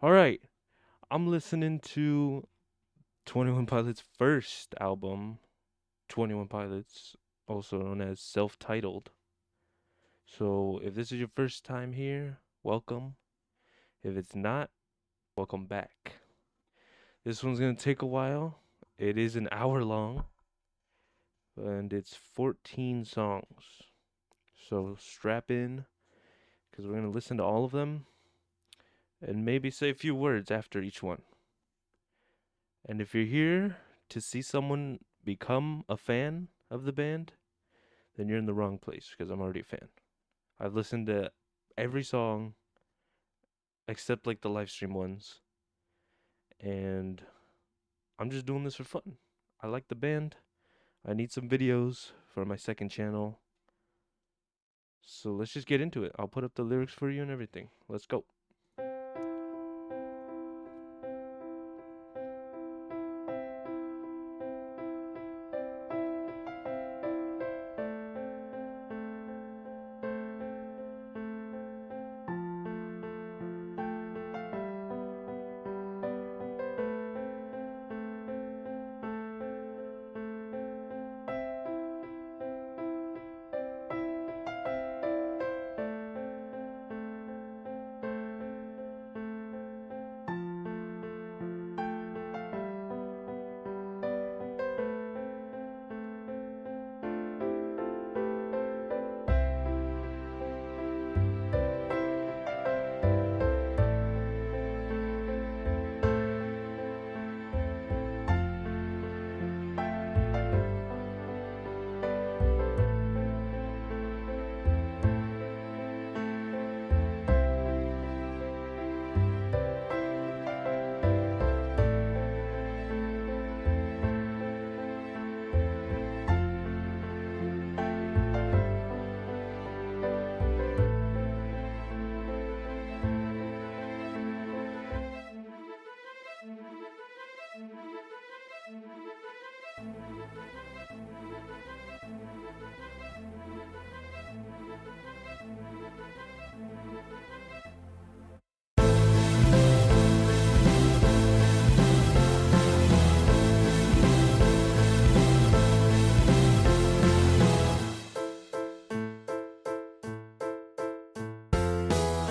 All right, I'm listening to 21 Pilots' first album, 21 Pilots, also known as self-titled. So if this is your first time here, welcome. If it's not, welcome back. This one's gonna take a while. It is an hour long, and it's 14 songs. So strap in, because we're gonna listen to all of them and maybe say a few words after each one. And if you're here to see someone become a fan of the band, then you're in the wrong place because I'm already a fan. I've listened to every song except like the live stream ones, and I'm just doing this for fun. I like the band. I need some videos for my second channel. So let's just get into it. I'll put up the lyrics for you and everything. Let's go.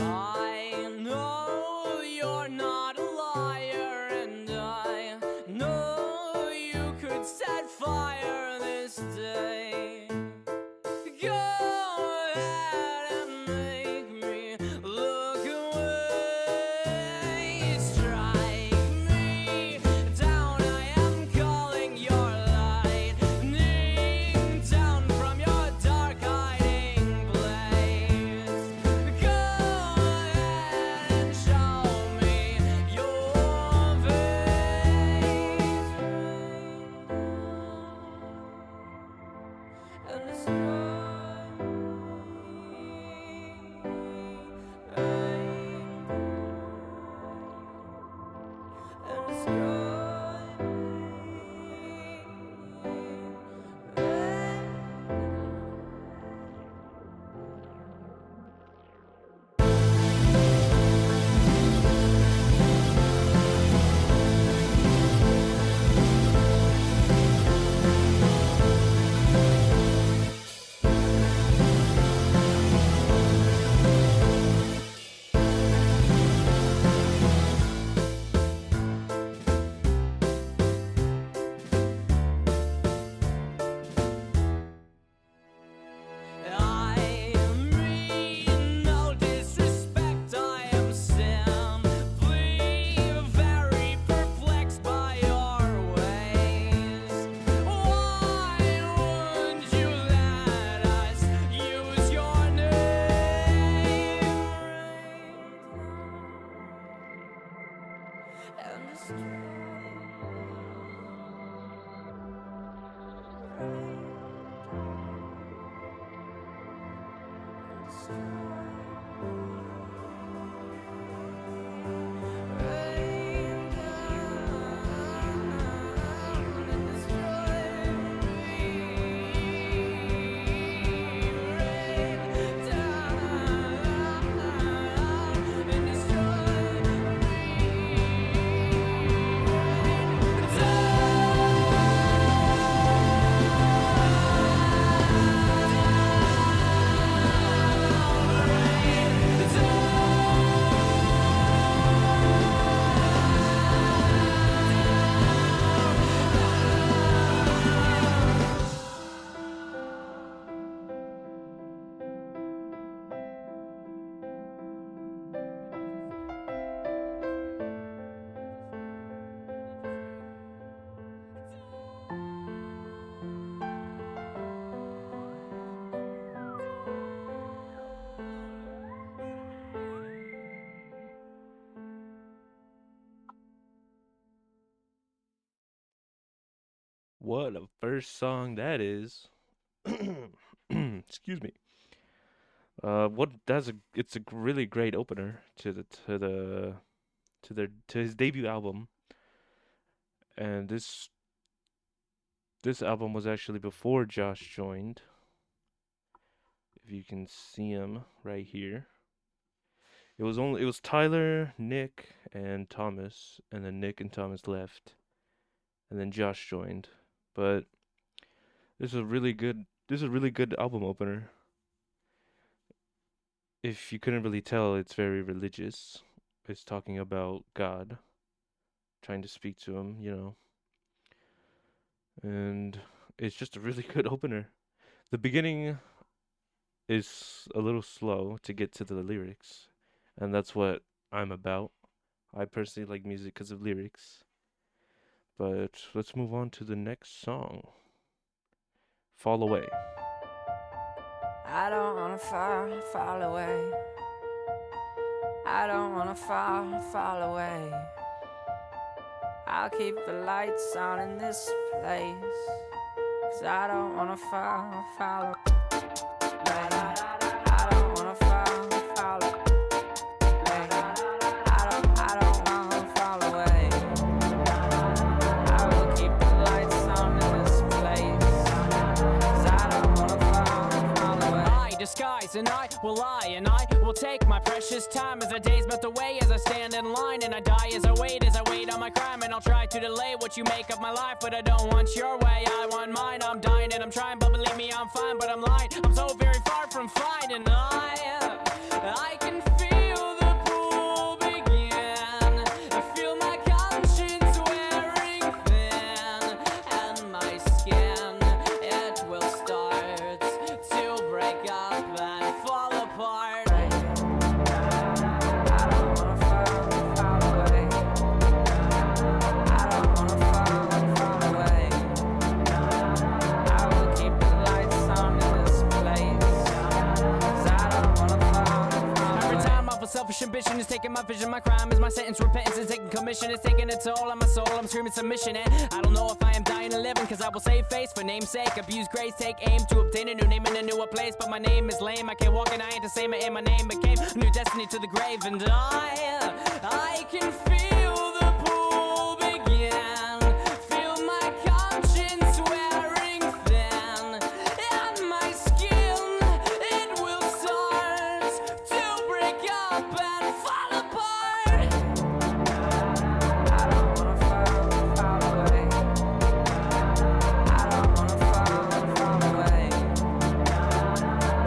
I know you're not a liar, and I know you could set fire this day. Go ahead and make me look away. Strike me down, I am calling your lightning down from your dark hiding place. Go ahead and show me your face and destroy I mean no disrespect, I am simply very perplexed by your ways. Why wouldn't you let us use your name and destroy? What a first song that is. Excuse me. What that's a it's a really great opener to his debut album, and this album was actually before Josh joined. If you can see him right here, it was Tyler, Nick, and Thomas, and then Nick and Thomas left, and then Josh joined. But this is a really good album opener. If you couldn't really tell, it's very religious. It's talking about God, trying to speak to him, and it's just a really good opener. The beginning is a little slow to get to the lyrics, and that's what I'm about. I personally like music because of lyrics. But let's move on to the next song, Fall Away. I don't wanna fall away. I don't wanna fall away. I'll keep the lights on in this place. 'Cause I don't wanna fall away. I don't wanna fall away. I don't wanna fall away. I will keep the lights on in this place. 'Cause I don't wanna fall away. I disguise and I will lie and I will take my precious time as the days melt away as I stand in line and I die as I wait on my crime and I'll try to delay what you make of my life, but I don't want your way, I want mine. I'm dying and I'm trying, but believe me I'm fine, but I'm lying. I'm so very far from fine and I can feel the pull begin. I feel my conscience wearing thin and my skin, it will start to break up and fall apart. Selfish ambition is taking my vision. My crime is my sentence. Repentance is taking commission. It's taking a toll on my soul. I'm screaming submission. And I don't know if I am dying or living. Cause I will save face for name's sake. Abuse grace, take aim to obtain a new name in a newer place. But my name is lame. I can't walk and I ain't the same. And my name became a new destiny to the grave. And I can feel the pull begin. Feel my conscience wearing thin. And my skin, it will start to break up and fall apart. I don't wanna fall away. I don't wanna fall away.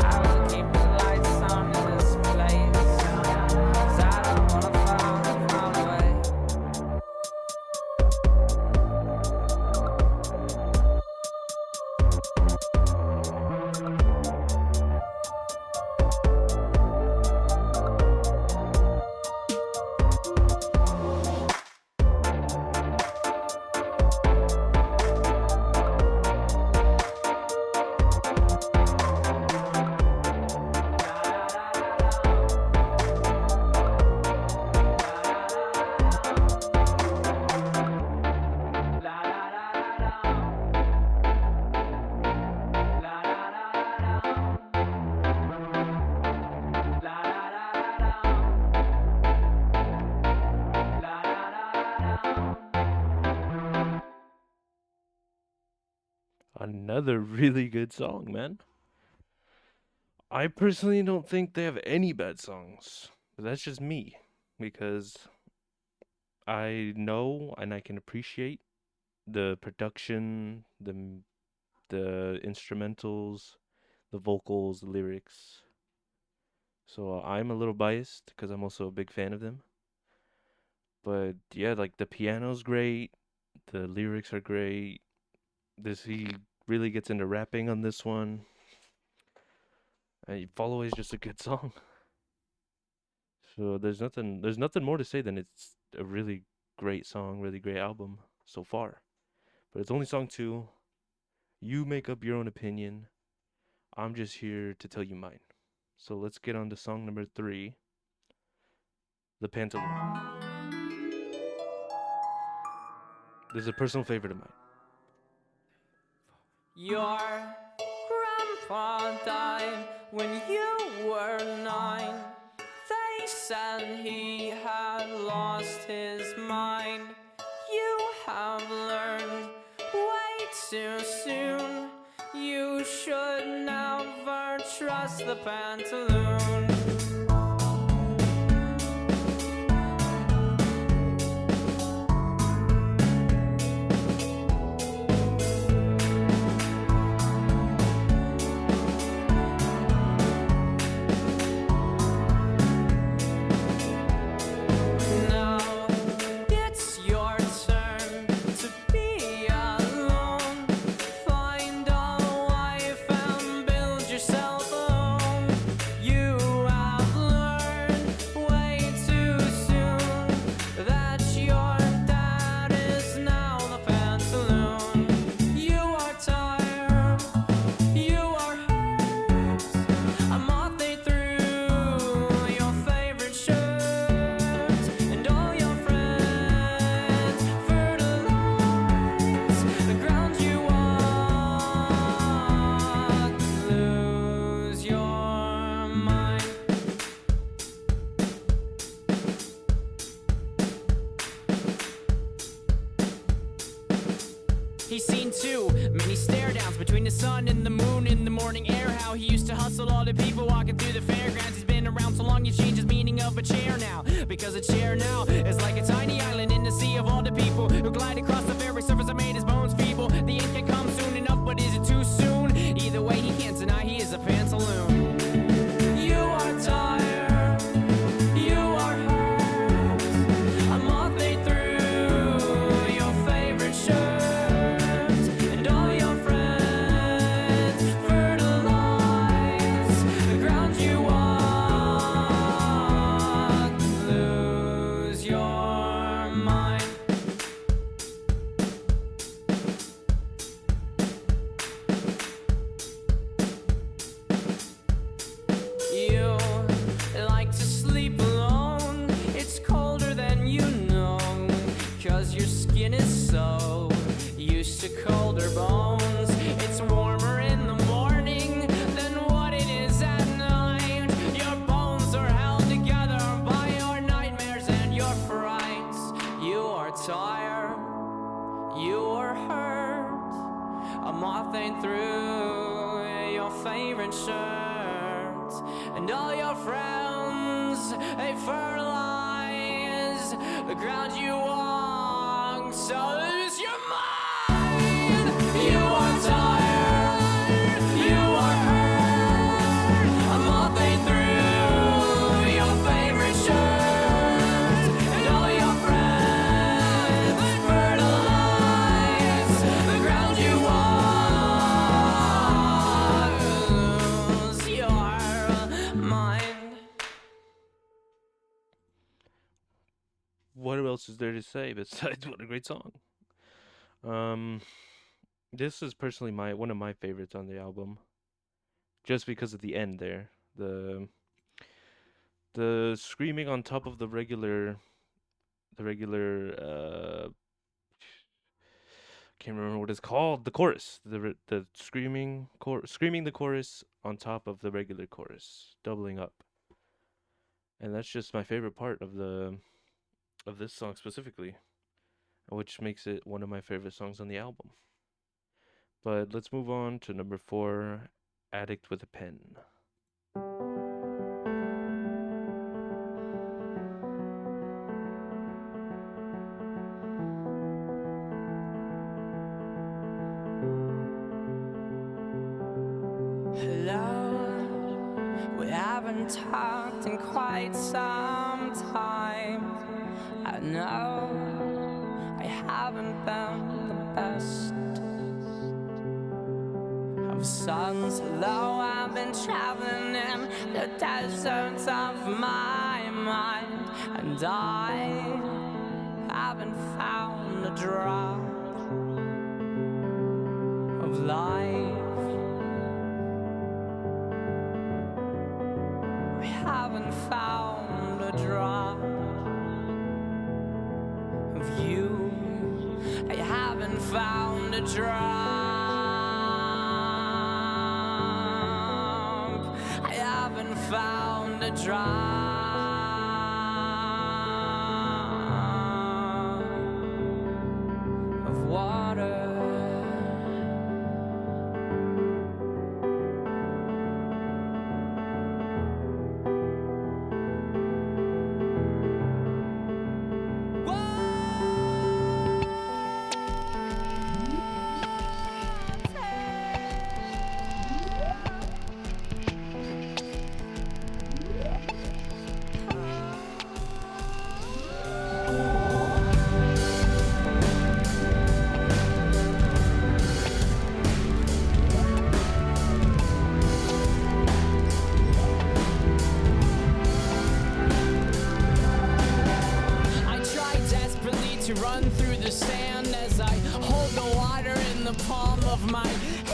I will keep the lights on in this place. 'Cause I don't wanna fall away. Another really good song, man. I personally don't think they have any bad songs, but that's just me because I know and I can appreciate the production, the instrumentals, the vocals, the lyrics. So I'm a little biased because I'm also a big fan of them. But yeah, like the piano's great, the lyrics are great. This he really gets into rapping on this one. And Follow is just a good song. So there's nothing more to say than it's a really great song, really great album so far. But it's only song 2. You make up your own opinion. I'm just here to tell you mine. So let's get on to song number 3, The Pantaloon. This is a personal favorite of mine. Your grandpa died when you were 9. They said he had lost his mind. You have learned way too soon. You should never trust the pantaloon. He's seen too many stare downs between the sun and the moon in the morning air. How he used to hustle all the people walking through the fairgrounds. He's been around so long, he's changed his meaning of a chair now. Because a chair now is like a tiny island in the sea of all the people who glide across the very surface that made his bones feeble. The end can come soon enough, but is it too soon? Either way, he can't deny he is a pantaloon. You are tired, you are hurt. A moth ate through your favorite shirt. Your skin is so used to colder bones. It's warmer in the morning than what it is at night. Your bones are held together by your nightmares and your frights. You are tired, you are hurt. A moth ate through your favorite shirt, and all your friends, they fertilize the ground you walk. So lose your mind. You are tired, you are hurt. A moth ate through your favorite shirt, and all your friends fertilize the ground you walk. Lose your mind. What else is there to say besides what a great song? This is personally one of my favorites on the album, just because of the end there. The screaming on top of the regular can't remember what it's called, the chorus, the screaming the chorus on top of the regular chorus, doubling up. And that's just my favorite part of this song specifically, which makes it one of my favorite songs on the album. But let's move on to number 4, Addict with a Pen. Hello, we haven't talked in quite some time. I know I haven't been the best of sons. Hello, I've been traveling in the deserts of my mind, and I haven't found a drop of life. I haven't found a drop of you. I haven't found a drop found a drop of water. To run through the sand as I hold the water in the palm of my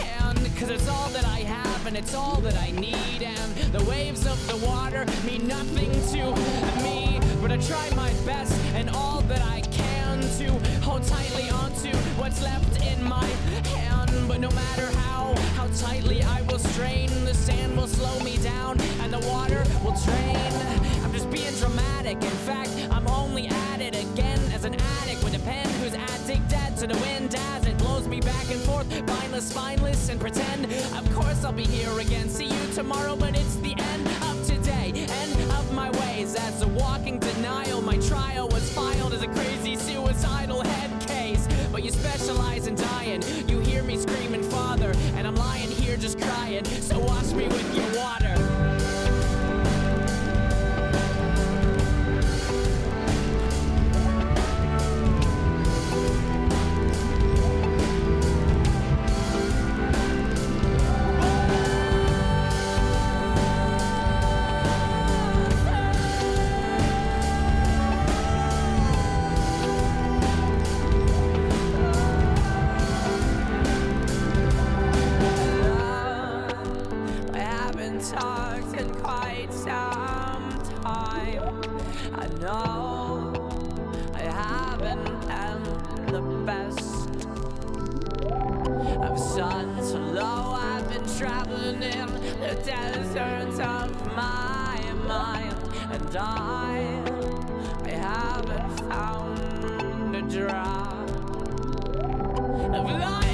hand, 'cause it's all that I have and it's all that I need, and the waves of the water mean nothing to me, but I try my best and all that I can to hold tightly onto what's left in my hand. But no matter how tightly I will strain, the sand will slow me down and the water will drain. I'm just being dramatic, in fact I'm only at it again as an addict with a pen who's addicted to the wind as it blows me back and forth, mindless, spineless, and pretend. Of course I'll be here again, see you tomorrow, but it's the end of today, end of my ways. As a walking denial, my trial was filed as a crazy suicidal head case. But you specialize in dying, you hear me screaming Father, and I'm lying here just crying, so wash me with your water. Talked in quite some time. I know I haven't been the best. I've sunk so low, I've been traveling in the deserts of my mind, and I haven't found a drop of life.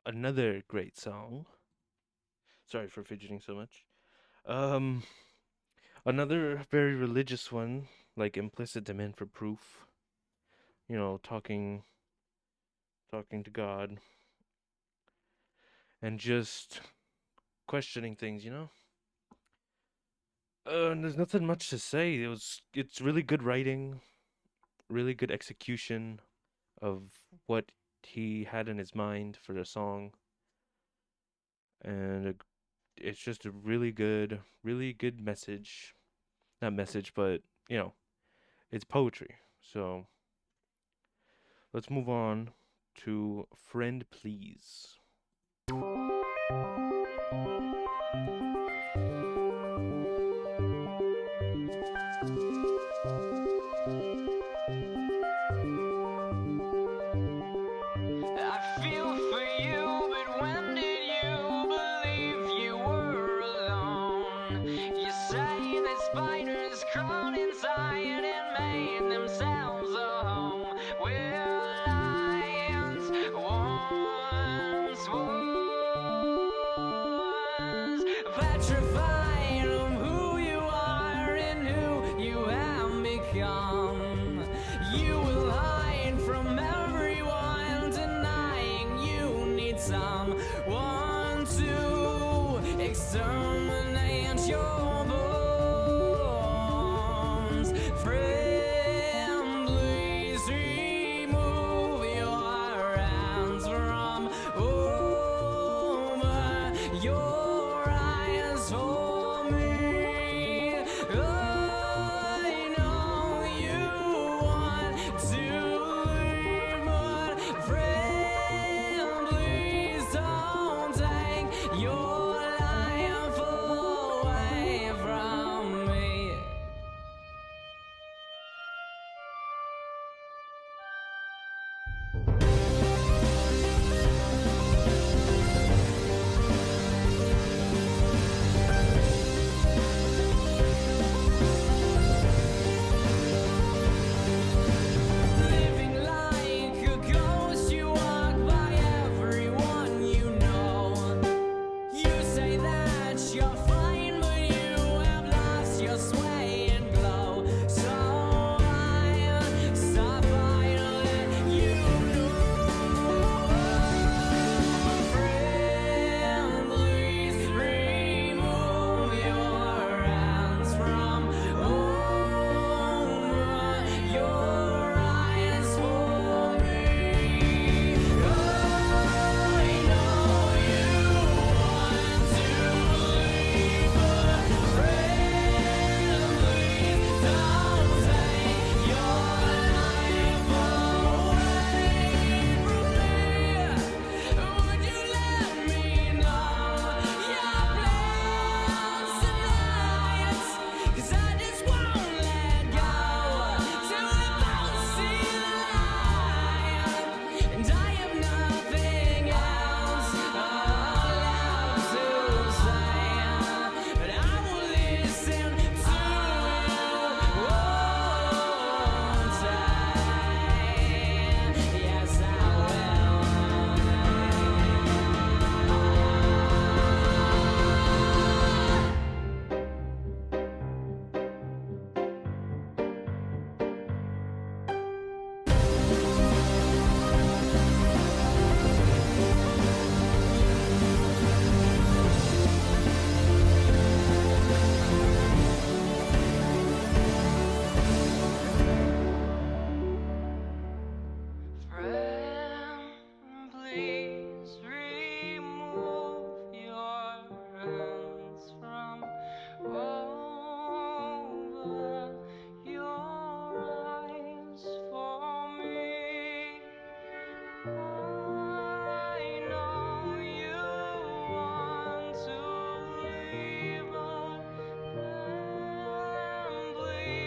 Another great song. Sorry for fidgeting so much. Um, Another very religious one, like implicit demand for proof. You know, talking to God and just questioning things, you know? And there's nothing much to say. It's really good writing, really good execution of what he had in his mind for the song. And it's just a really good message. Not message, but, you know, it's poetry. So let's move on to Friend Please. I feel for you, but when did you believe you were alone? You say that spiders crawled inside and made themselves a home where lions once were.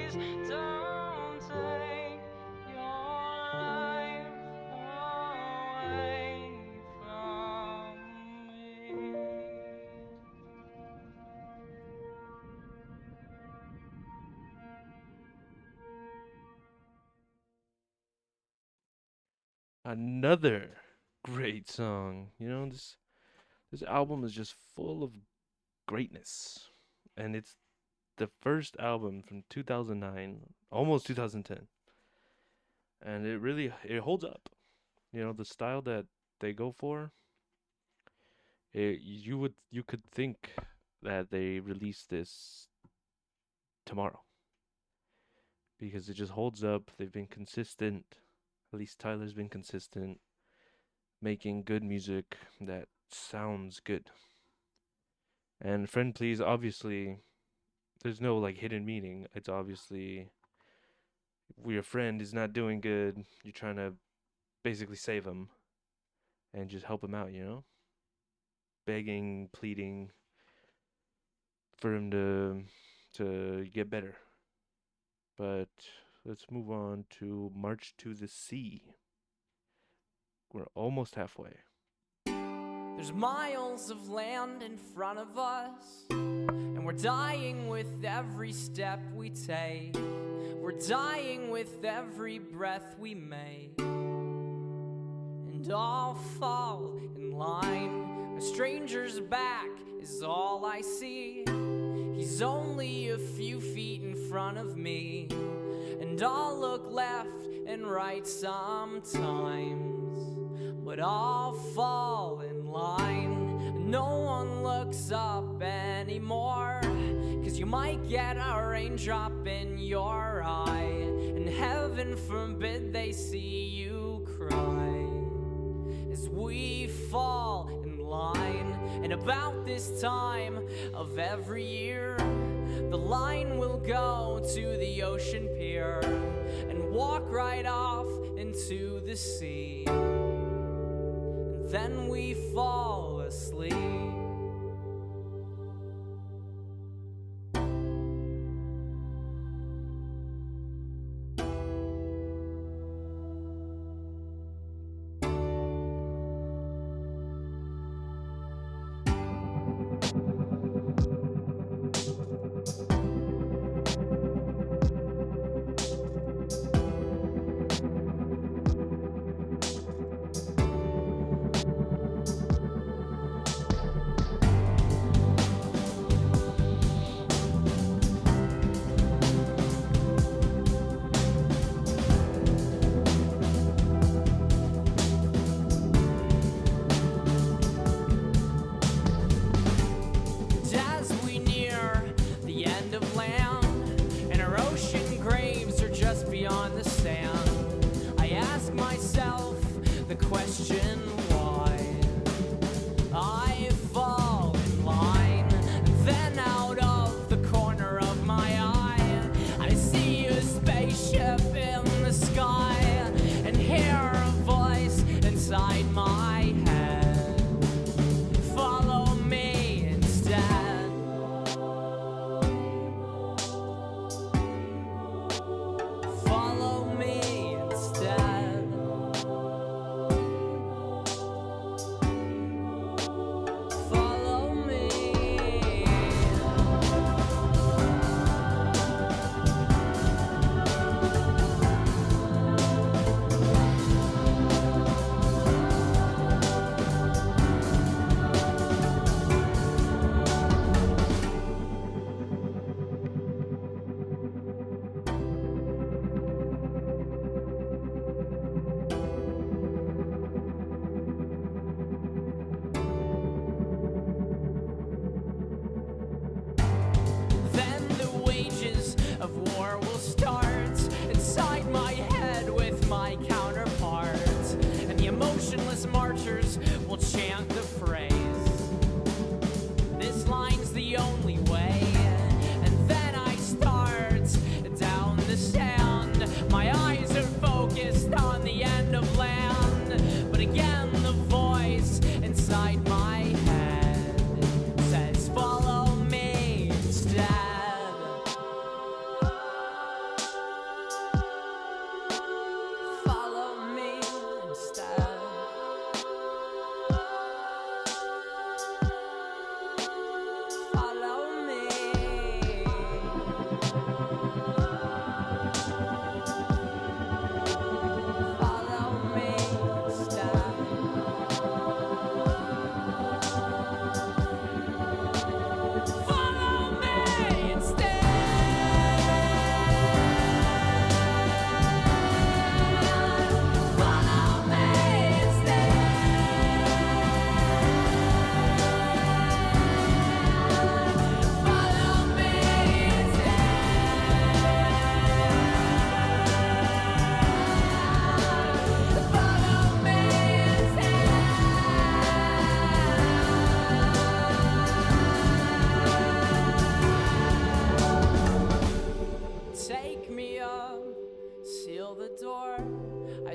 please don't take your life away from me. Another great song. This album is just full of greatness. And it's the first album from 2009, almost 2010. And it holds up. The style that they go for, you could think that they released this tomorrow because it just holds up. They've been consistent. At least Tyler's been consistent making good music that sounds good. And Friend Please, obviously, there's no like hidden meaning. It's obviously your friend is not doing good. You're trying to basically save him and just help him out. Begging, pleading for him to get better. But let's move on to March to the Sea. We're almost halfway. There's miles of land in front of us, and we're dying with every step we take. We're dying with every breath we make. And I'll fall in line. A stranger's back is all I see. He's only a few feet in front of me, and I'll look left and right sometimes, but I'll fall in line. No one looks up anymore, 'cause you might get a raindrop in your eye, and heaven forbid they see you cry as we fall in line. And about this time of every year, the line will go to the ocean pier and walk right off into the sea. And then we fall asleep.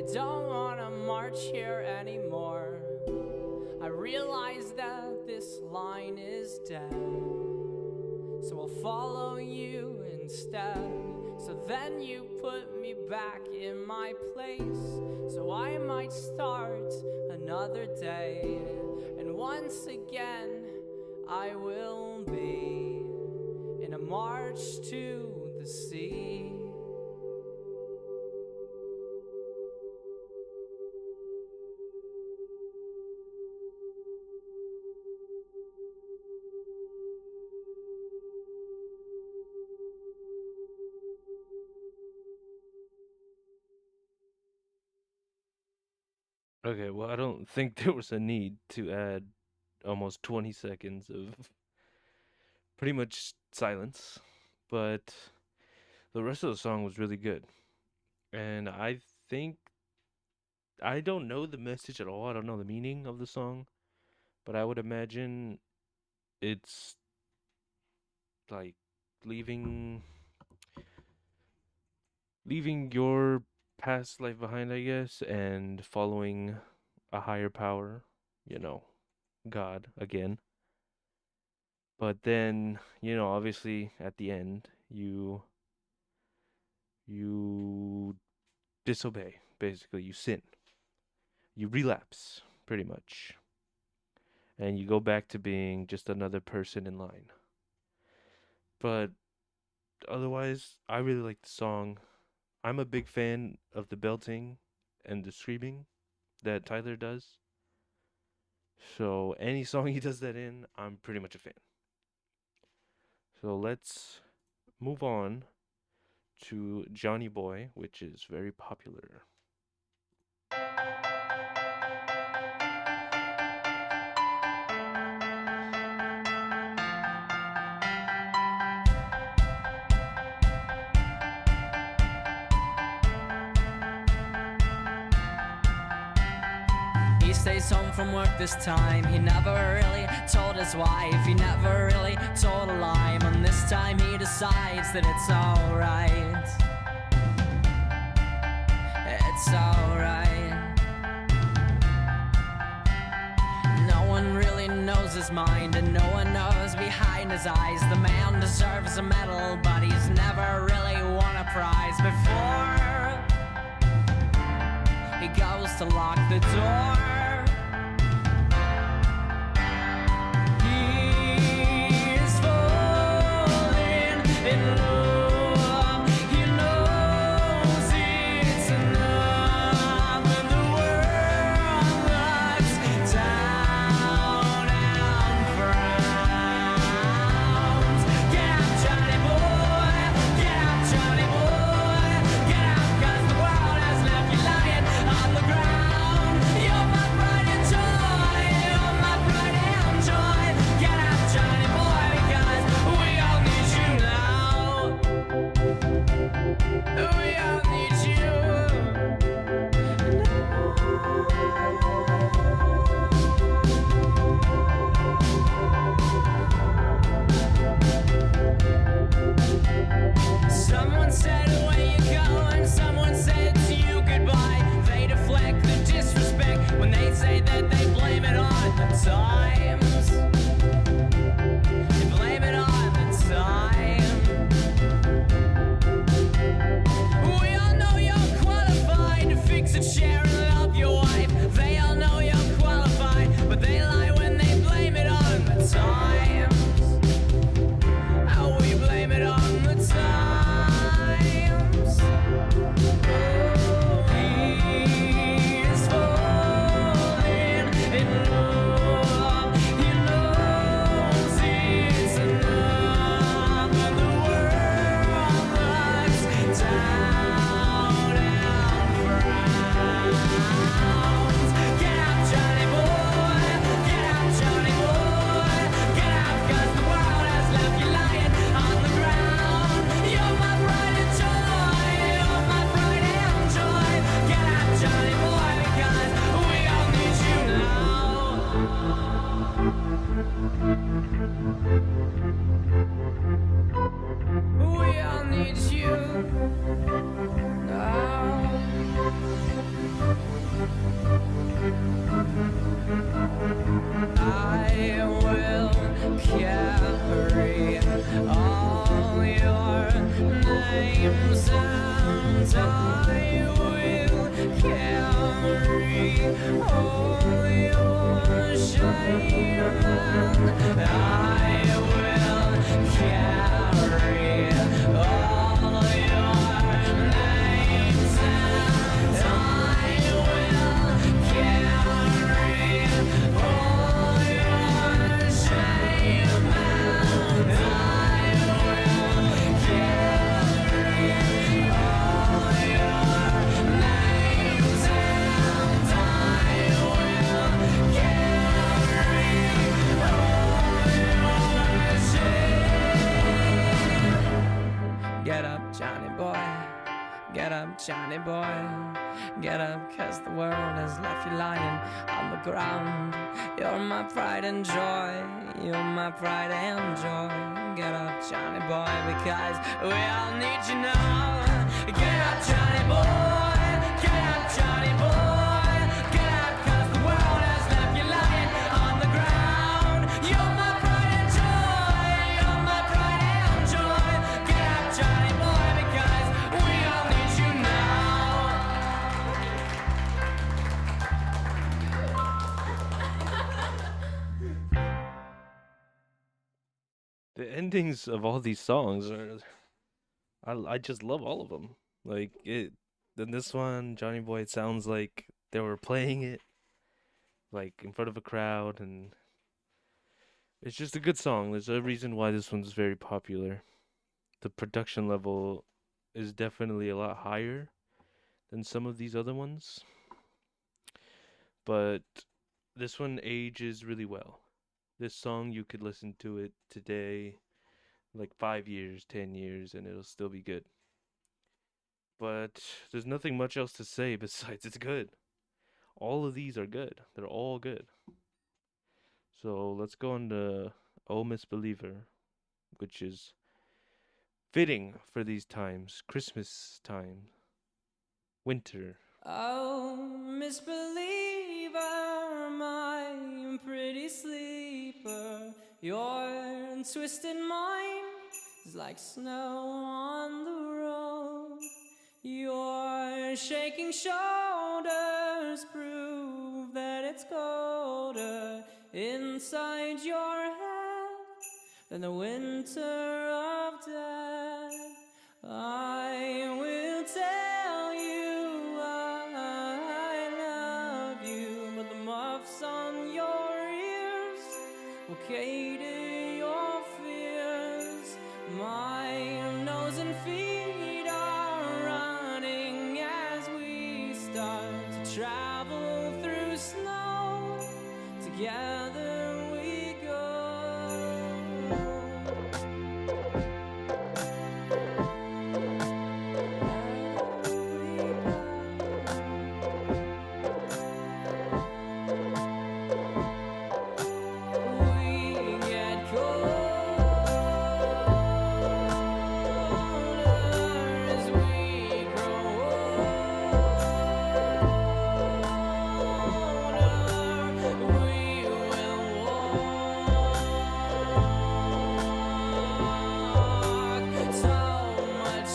I don't wanna march here anymore. I realize that this line is dead, so I'll follow you instead. So then you put me back in my place, so I might start another day. And once again I will be in a march to the sea. Okay, well, I don't think there was a need to add almost 20 seconds of pretty much silence, but the rest of the song was really good. And I think I don't know the message at all. I don't know the meaning of the song, but I would imagine it's like leaving leaving your past life behind, I guess, and following a higher power, you know, God again. But then, obviously at the end, you disobey, basically. You sin. You relapse, pretty much. And you go back to being just another person in line. But otherwise, I really like the song. I'm a big fan of the belting and the screaming that Tyler does. So any song he does that in, I'm pretty much a fan. So let's move on to Johnny Boy, which is very popular. He stays home from work this time. He never really told his wife. He never really told a lie. And this time he decides that it's alright. It's alright. No one really knows his mind, and no one knows behind his eyes. The man deserves a medal, but he's never really won a prize before he goes to lock the door. He's falling in love. He knows it's enough, and the world looks down and frowns. Get out, Johnny boy. Get out, Johnny boy. Get out, 'cause the world has left you lying on the ground. You're my names, and I will carry all your shame, and I will carry all your names, and I will carry all your shame, and I will carry all your names, and I will carry all your shame. Get up, Johnny boy. Get up, Johnny boy. Get up, 'cause the world has left you lying on the ground. You're my pride and joy. You're my pride and joy. Get up, Johnny boy, because we all need you now. Get up, Johnny boy. Get up, Johnny boy. Get up, 'cause the world has left you lying on the ground. You're my pride and joy. You're my pride and joy. Get up, Johnny boy, because we all need you now. The endings of all these songs are, I just love all of them. Like it, then this one, Johnny Boy, it sounds like they were playing it like in front of a crowd, and it's just a good song. There's a reason why this one's very popular. The production level is definitely a lot higher than some of these other ones, but this one ages really well. This song, you could listen to it today, like 5 years, 10 years, and it'll still be good. But there's nothing much else to say besides it's good. All of these are good. They're all good. So let's go on to Oh Misbeliever, which is fitting for these times, Christmas time, winter. Oh, misbeliever, my pretty sleeper, your twisted mind is like snow on the road. Your shaking shoulders prove that it's colder inside your head than the winter of death. I will tell you I love you, but the muffs on your ears will cater your fears. My nose and feet are running as we start to travel through snow. Together we go. We get colder as we grow older. We will walk so much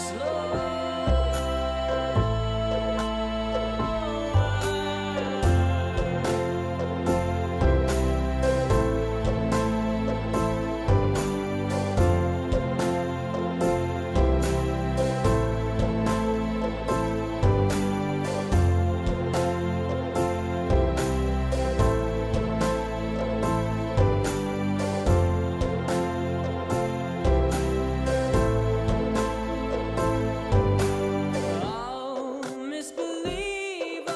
Oh, misbeliever,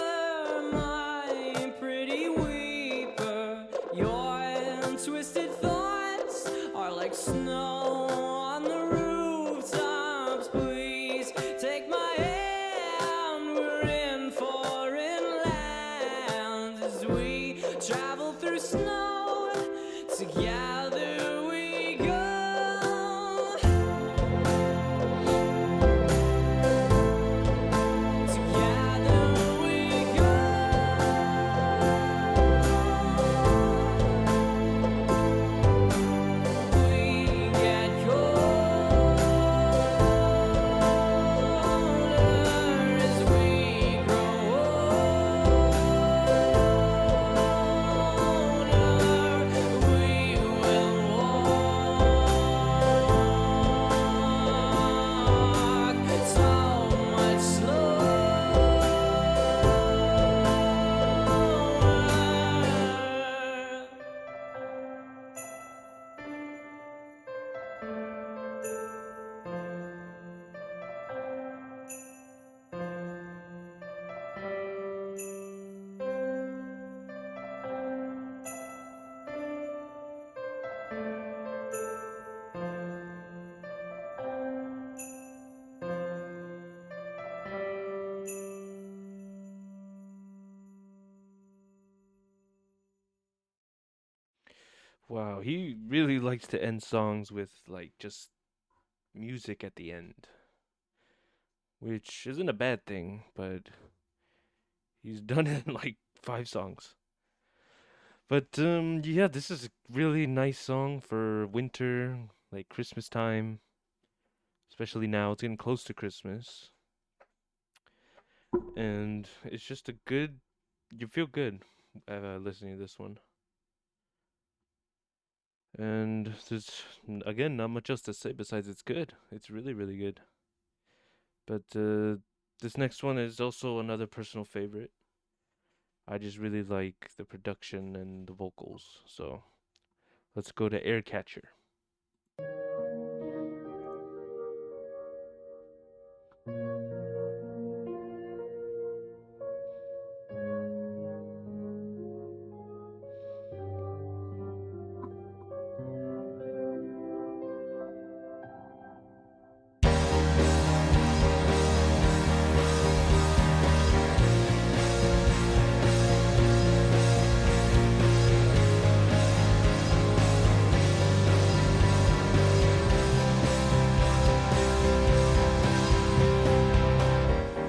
my pretty weeper, your twisted thoughts are like snow on the rooftops. Please take my hand, we're in foreign lands as we travel through snow. Together we go. Together we go. We get colder Wow, he really likes to end songs with like just music at the end, which isn't a bad thing, but he's done it in like 5 songs. But yeah, this is a really nice song for winter, like Christmas time, especially now. It's getting close to Christmas, and it's just a good. You feel good listening to this one. And there's again not much else to say besides it's good. It's really really good. But this next one is also another personal favorite. I just really like the production and the vocals. So let's go to Air Catcher.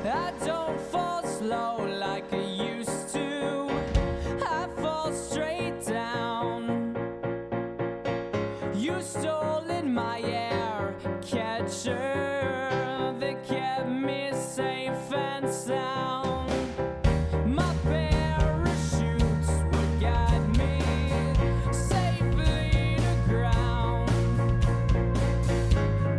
I don't fall slow like I used to. I fall straight down. You stole in my air catcher that kept me safe and sound. My parachutes would guide me safely to ground.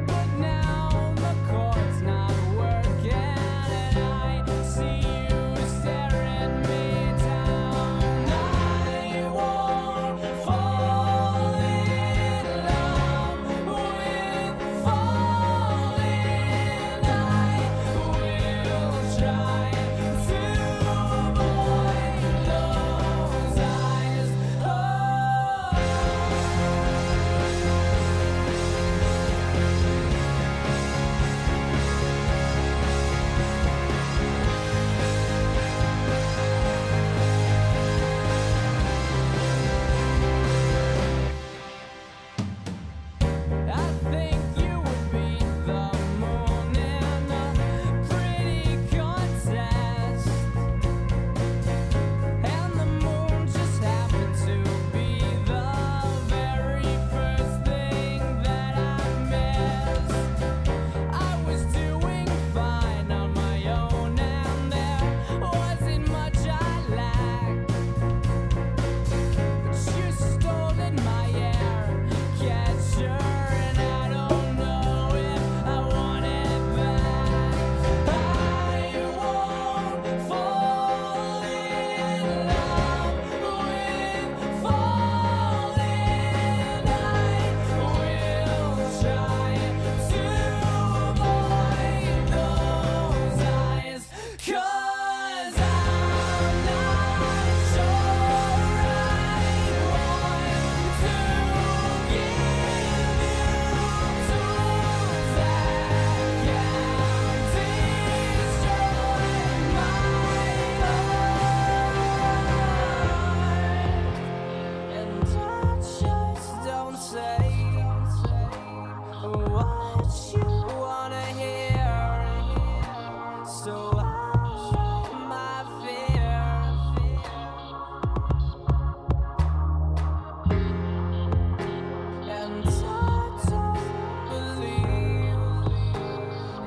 But now the cord's not working, and I see you staring me down. I won't fall in love with falling. I will try to avoid those eyes. I think you would be the moon in a pretty contest, and the moon just happened to be the very first thing that I missed. I was doing fine on my own, and there wasn't much I lacked. But you stole in my air catcher, and I don't know if I want it back. I won't fall in love with falling. I will try to avoid those eyes, 'cause I'm not sure I want to give you tools that can destroy my heart. And I just don't say what you wanna hear. So hide my fear, and I don't believe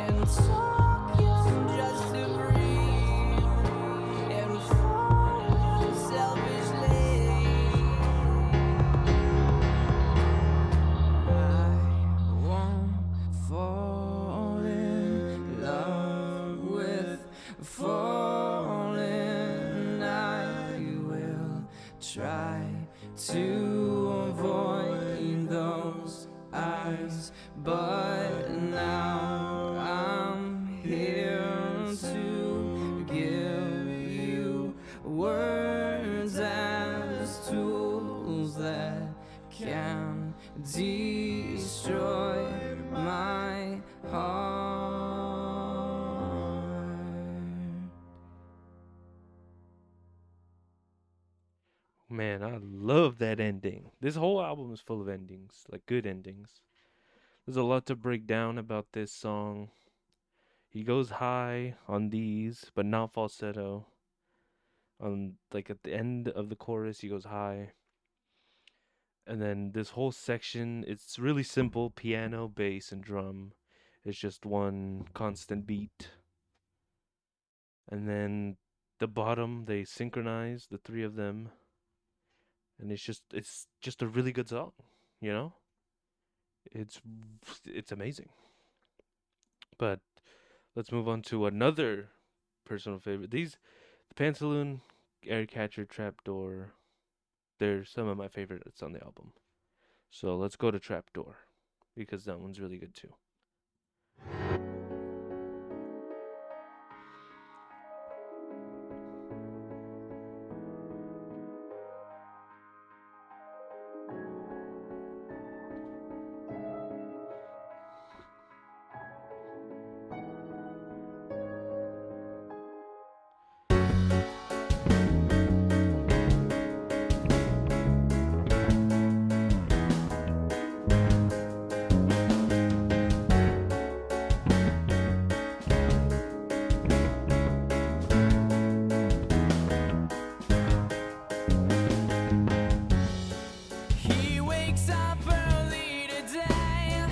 in talking just to breathe and fall selfishly. I won't fall in love with falling. I will try to avoid those eyes, but now I'm here to give you words as tools that can destroy my heart. Man, I love that ending. This whole album is full of endings, like good endings. There's a lot to break down about this song. He goes high on these, but not falsetto. On like at the end of the chorus, he goes high. And then this whole section, it's really simple: piano, bass, and drum. It's just one constant beat. And then the bottom, they synchronize the three of them, and it's just a really good song, you know? It's it's amazing. But let's move on to another personal favorite. These the Pantaloon, Air Catcher, Trapdoor, they're some of my favorites on the album. So let's go to Trapdoor because that one's really good too. He wakes up early today,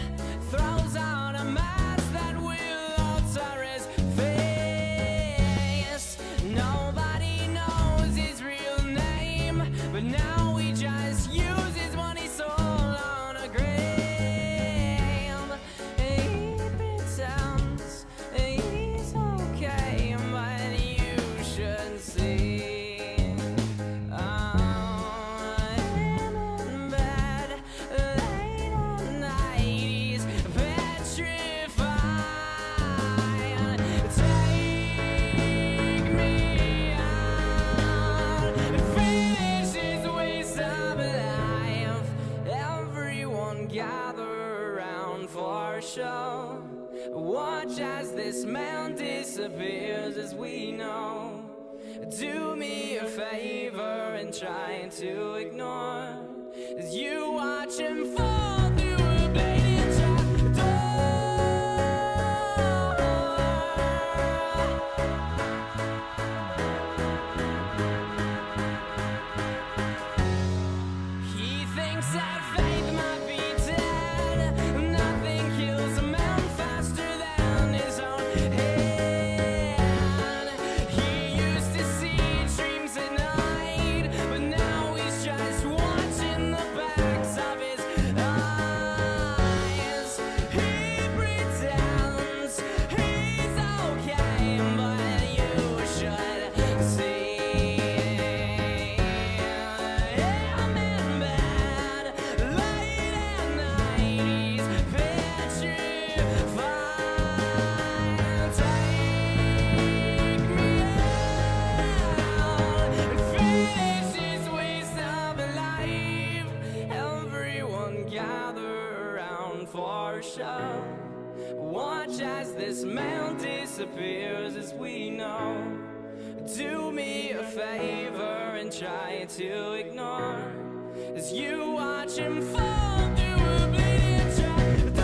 throws on a mask that will alter his face. Nobody knows his real name, but now he just uses money sold on a grave. He pretends he's okay, but you should see. Gather around for a show. Watch as this man disappears as we know. Do me a favor and try to ignore as you watch him fall through a bladed He thinks that faith might be dead. Nothing kills a man faster than his own head. He used to see dreams at night, but now he's just watching the backs of his eyes. He pretends he's okay, but you should see. I'm in bed late at night. He's petrified. Take me out and finish this waste of life. Everyone gather around for a show. Watch as this man disappears as we know. Do me a favor and try to ignore as you watch him fall through a bleeding trapdoor.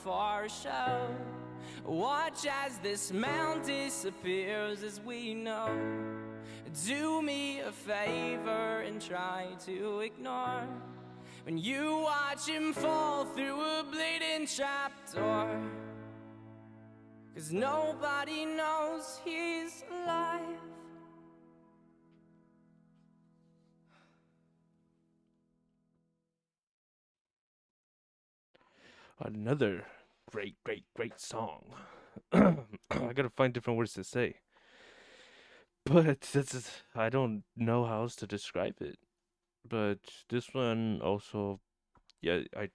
For a show, Watch as this mound disappears as we know. Do me a favor and try to ignore when you watch him fall through a bleeding trapdoor. 'Cause nobody knows he's alive. Another great, great, great song. I gotta find different words to say. But I don't know how else to describe it. But this one also, yeah, I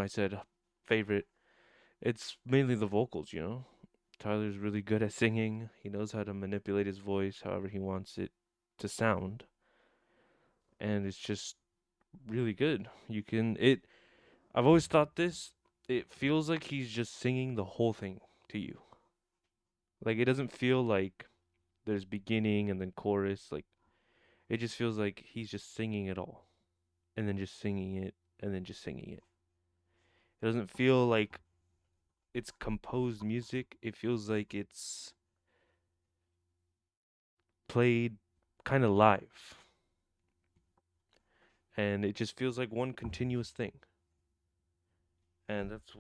said favorite. It's mainly the vocals. Tyler's really good at singing. He knows how to manipulate his voice however he wants it to sound. And it's just really good. I've always thought this, it feels like he's just singing the whole thing to you. Like it doesn't feel like there's beginning and then chorus. Like it just feels like he's just singing it all. And then just singing it and then just singing it. It doesn't feel like it's composed music. It feels like it's played kind of live. And it just feels like one continuous thing. And that's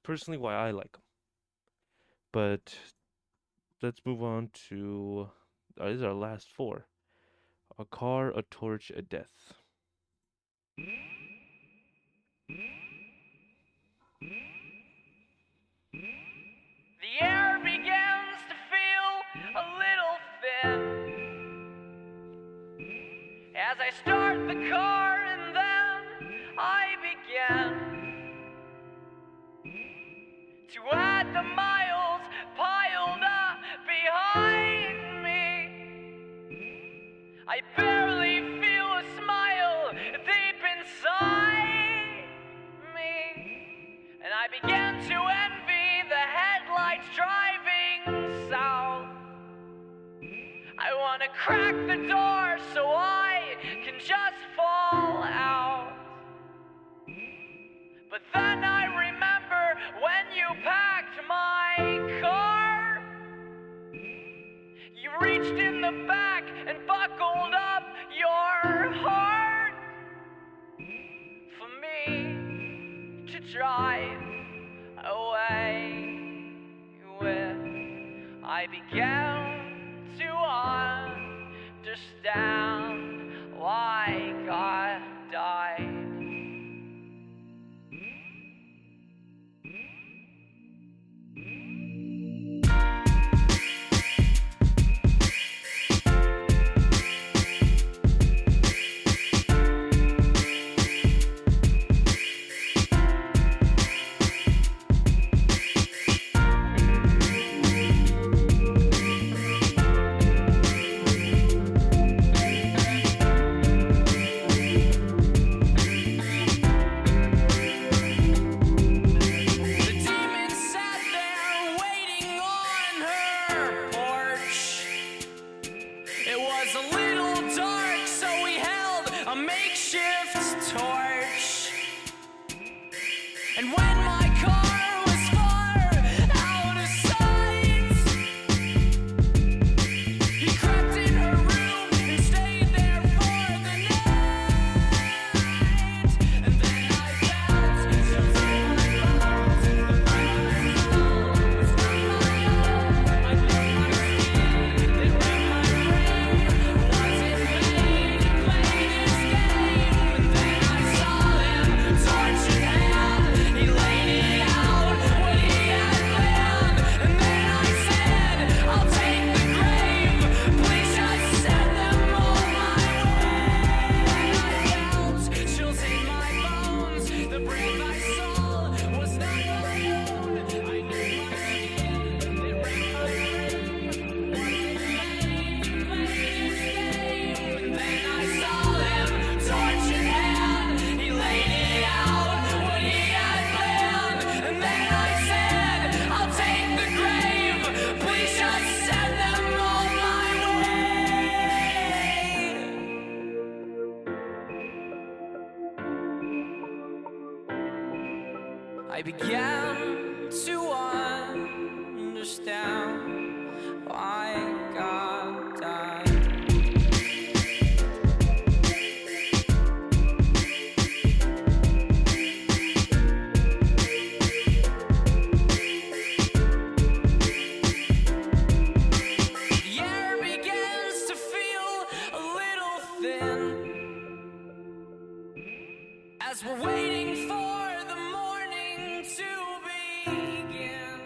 personally why I like him. But let's move on to this is our last four. A car, a torch, a death. The air begins to feel a little thin as I start the car, and then I begin to add the miles piled up behind me. I barely feel a smile deep inside me, and I begin to envy the headlights driving south. I want to crack the door so I can just fall out. But then I remember when you packed my car, you reached in the back and buckled up your heart for me to drive away with. I began to understand why God died. I began to understand as we're waiting for the morning to begin.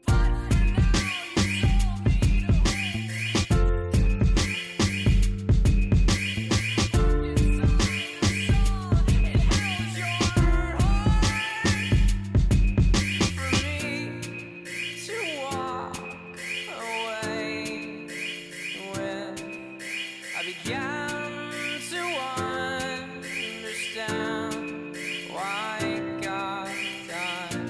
But for now, you told me to it held your heart for me to walk away with. I began to understand why God died.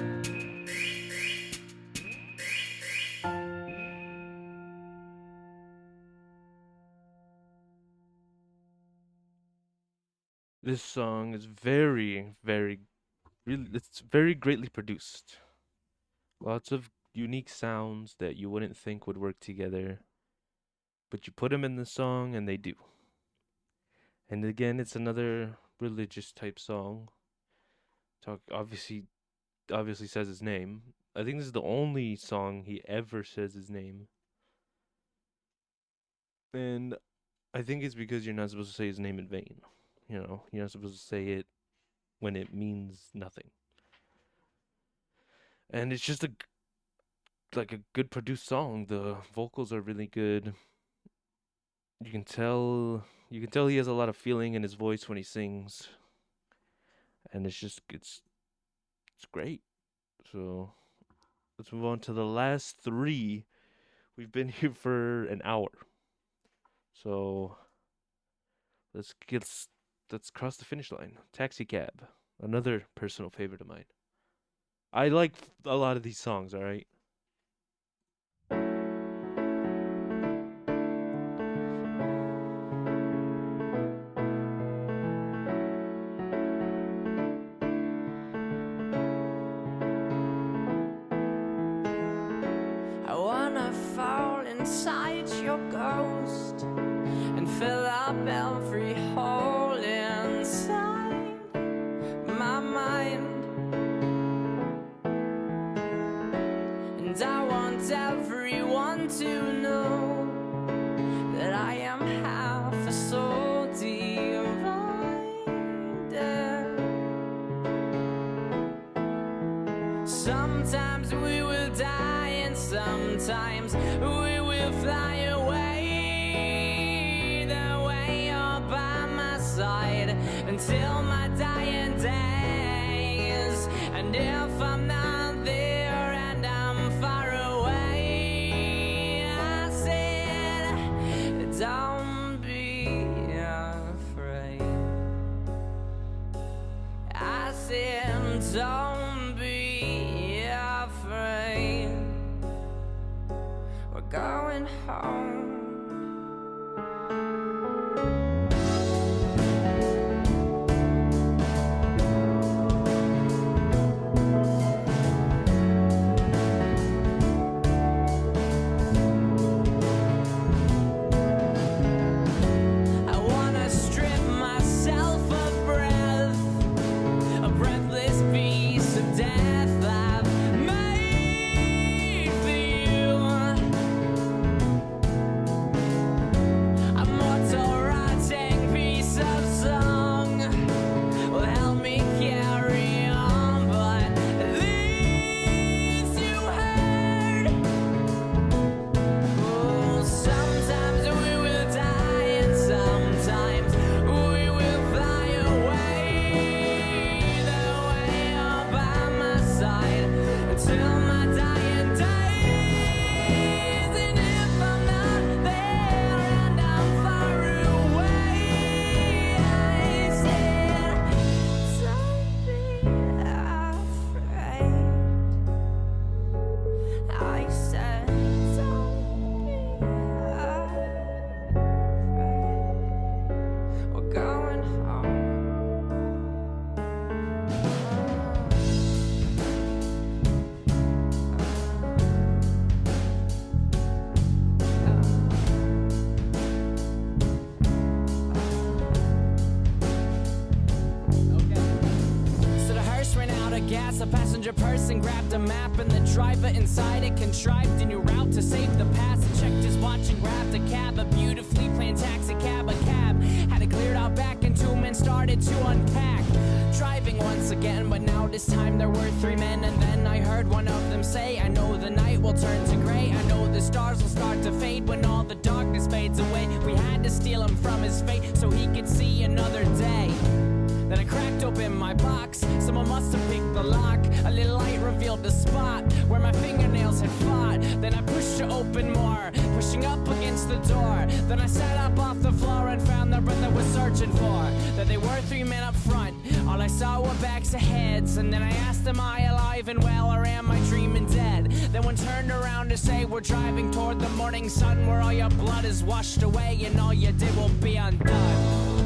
This song is very, very, really, it's very greatly produced. Lots of unique sounds that you wouldn't think would work together, but you put them in the song and they do. And again, it's another religious type song. Obviously says his name. I think this is the only song he ever says his name. And I think it's because you're not supposed to say his name in vain. You know, you're not supposed to say it when it means nothing. And it's just like a good produced song. The vocals are really good. You can tell he has a lot of feeling in his voice when he sings. And it's great. So let's move on to the last three. We've been here for an hour. So let's cross the finish line. Taxi Cab, another personal favorite of mine. I like a lot of these songs, all right? I wanna fall inside your ghost and fill up every hole inside my mind. And I want everyone to know that I am half a soul divided. Sometimes we will die and sometimes we will fly away. The way you're by my side until my dying days. And if I'm not there and I'm far away, I said, don't be afraid. I said, don't be afraid. We're going home. I wanna strip myself of breath, a breathless piece of death I've made for you. A mortal rotting piece of song will help me carry on, but at least you heard. Oh, sometimes we will die and sometimes we will fly away. The way you're by my side until my dying days. And if I'm not there and I'm far away, I said, don't be afraid. I said, don't be afraid. We're going home. So the hearse ran out of gas. A passenger person grabbed a map, and the driver inside it contrived a new route to save the past. And checked his watch and grabbed a cab, a beautifully planned taxi cab. A cab had it cleared out back, and two men started started to unpack. Driving once again, but now this time there were three men. And then I heard one of them say, I know the night will turn to gray. I know the stars will start to fade when all the darkness fades away. We had to steal him from his fate so he could see another day. Then I cracked open my box, someone must have picked the lock. A little light revealed the spot where my fingernails had fought. Then I pushed it open more, pushing up against the door. Then I sat up off the floor and found the breath I was searching for. That they were three men up front, all I saw were backs of heads. And then I asked, am I alive and well, or am I dreaming dead? Then one turned around to say, we're driving toward the morning sun, where all your blood is washed away and all you did will be undone.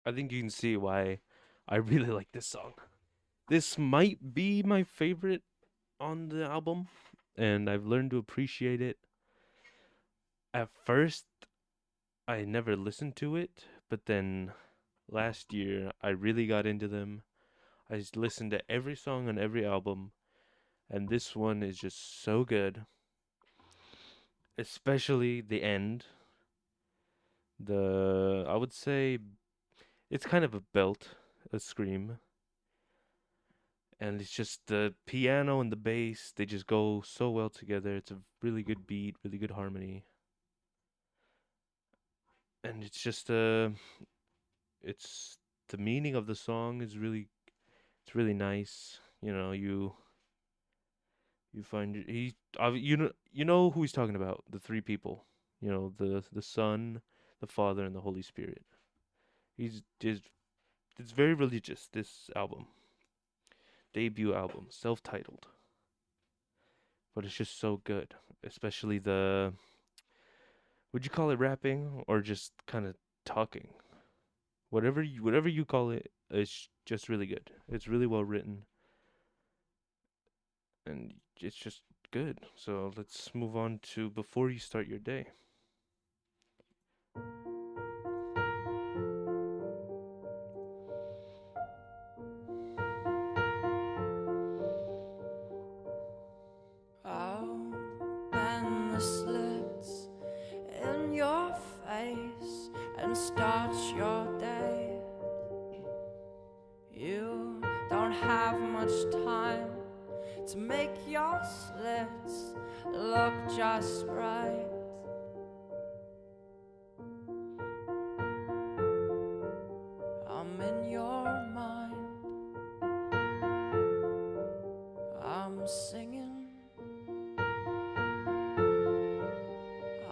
I think you can see why I really like this song. This might be my favorite on the album, and I've learned to appreciate it. At first, I never listened to it, but then last year I really got into them. I listened to every song on every album, and this one is just so good. Especially the end. I would say it's kind of a belt, a scream. And it's just the piano and the bass, they just go so well together. It's a really good beat, really good harmony. And it's the meaning of the song is it's really nice. You know, you find you know who he's talking about, the three people. You know, the Son, the Father, and the Holy Spirit. He's just it's very religious, this album. Debut album, self-titled. But it's just so good, especially the would you call it rapping or just kind of talking? Whatever you call it, it's just really good. It's really well written and it's just good. So let's move on to Before You Start Your Day. Open the slits in your face and start your day. You don't have much time to make your slits look just right. I'm in your mind, I'm singing.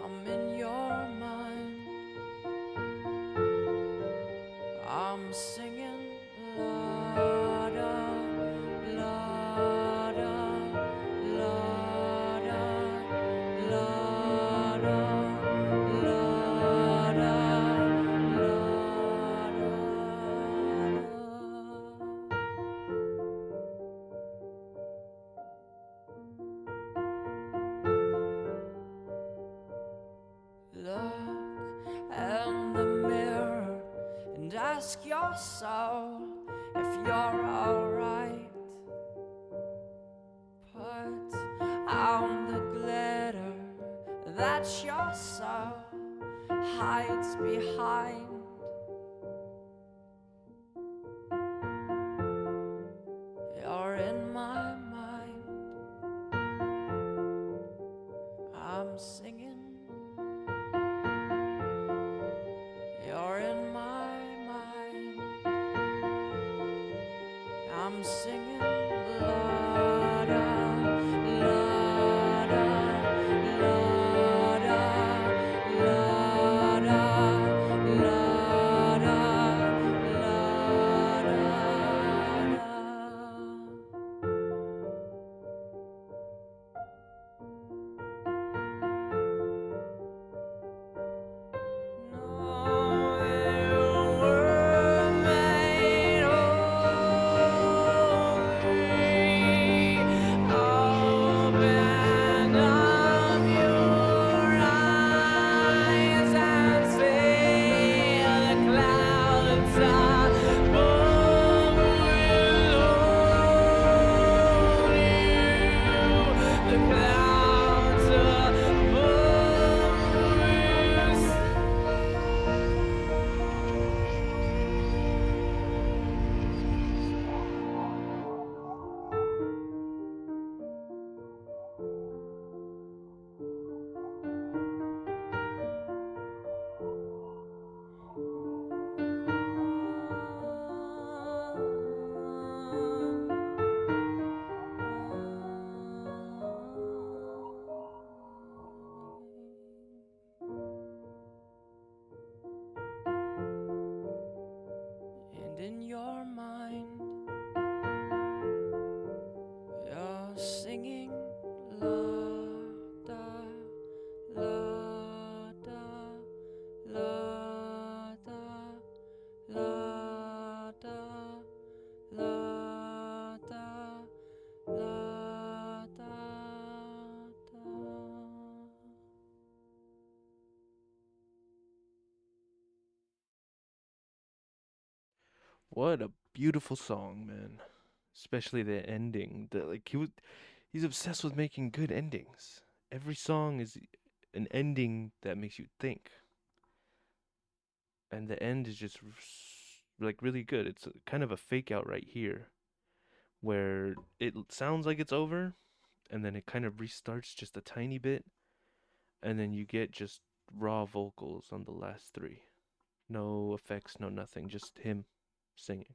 I'm in your mind, I'm singing. La da, la da, la da, la da, la da, Look in the mirror and ask yourself if you're alright. Put out the glitter that your soul hides behind. You're in my mind, I'm singing. You're in my mind, I'm singing. La da, la da, la What a beautiful song, man. Especially the ending. He's obsessed with making good endings. Every song is an ending that makes you think. And the end is just like really good. It's kind of a fake out right here where it sounds like it's over and then it kind of restarts just a tiny bit and then you get just raw vocals on the last three. No effects, no nothing, just him singing.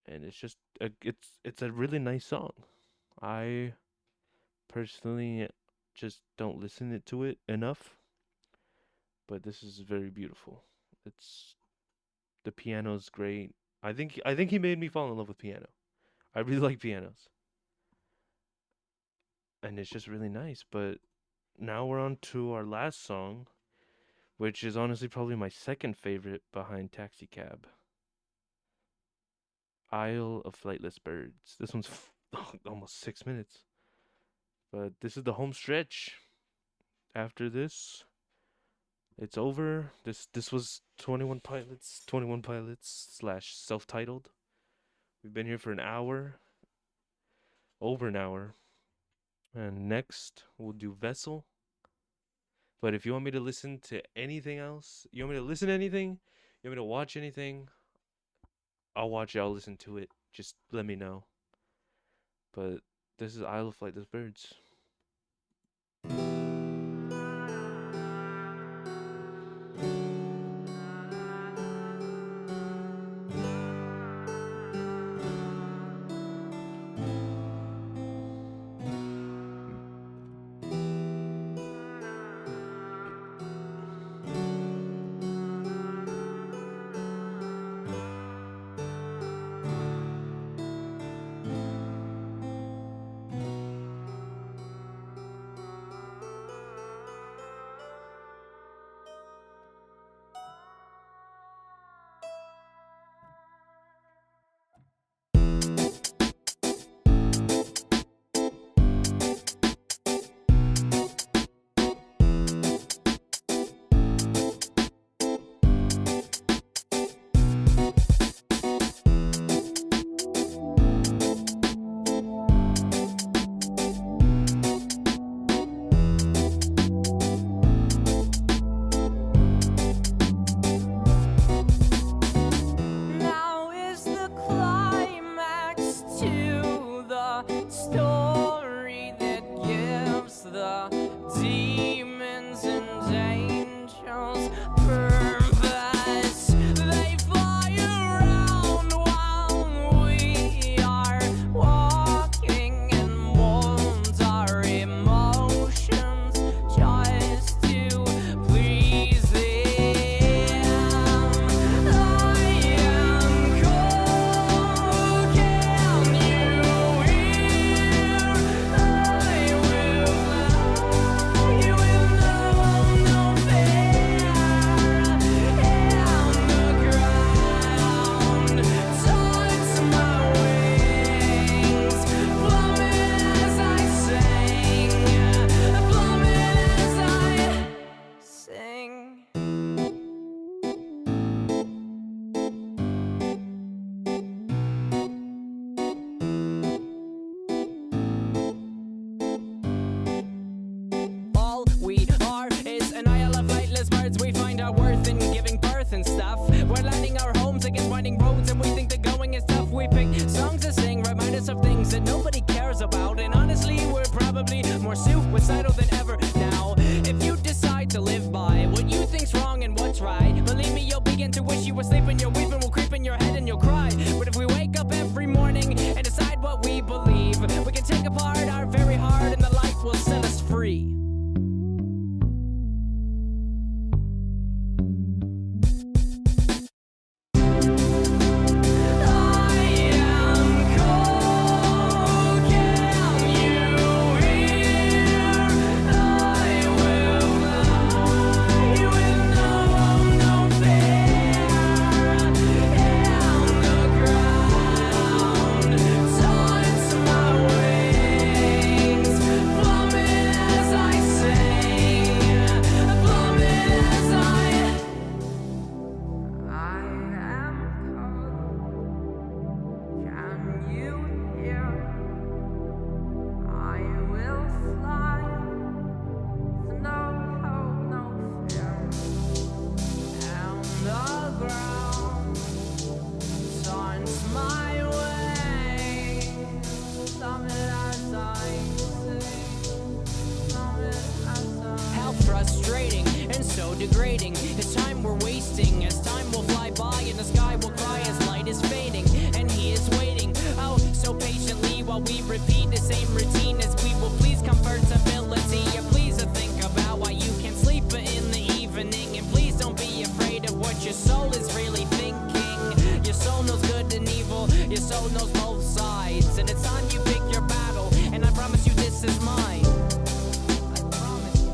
And it's a really nice song. I personally just don't listen to it enough, but this is very beautiful. It's the piano's great. I think he made me fall in love with piano. I really like pianos. And it's just really nice, but now we're on to our last song, which is honestly probably my second favorite behind Taxi Cab. Isle of Flightless Birds. This one's almost 6 minutes. But this is the home stretch. After this, it's over. This was 21 Pilots slash self-titled. We've been here for an hour, over an hour. And next, we'll do Vessel. But if you want me to listen to anything else, you want me to listen to anything, you want me to watch anything, I'll watch it, I'll listen to it. Just let me know. But this is Isle of Flightless Birds. frustrating and so degrading. It's time we're wasting, as time will fly by and the sky will cry as light is fading. And he is waiting, oh, so patiently while we repeat the same routine as we will please comfortability. Yeah, please think about why you can't sleep in the evening, and please don't be afraid of what your soul is really thinking. Your soul knows good and evil, your soul knows both sides, and it's time you pick your battle, and I promise you this is mine. I promise you.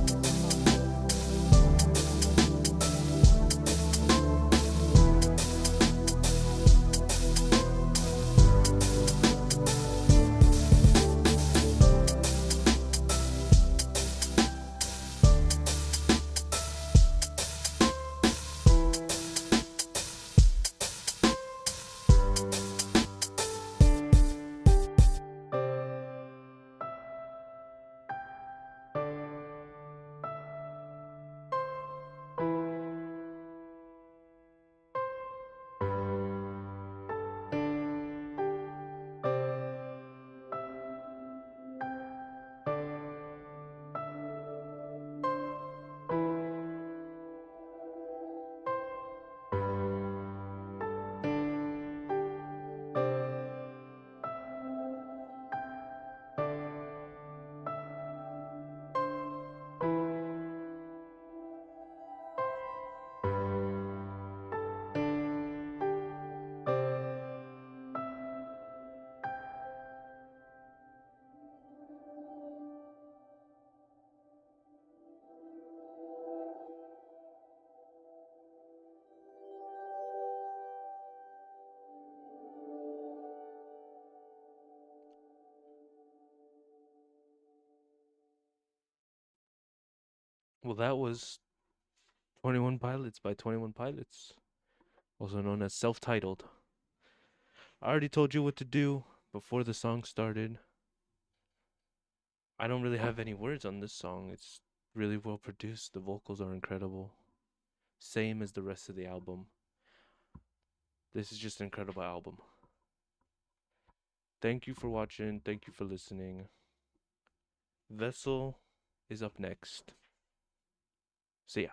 Well, that was 21 Pilots by 21 Pilots, also known as self-titled. I already told you what to do before the song started. I don't really have any words on this song. It's really well produced. The vocals are incredible. Same as the rest of the album. This is just an incredible album. Thank you for watching. Thank you for listening. Vessel is up next. See ya.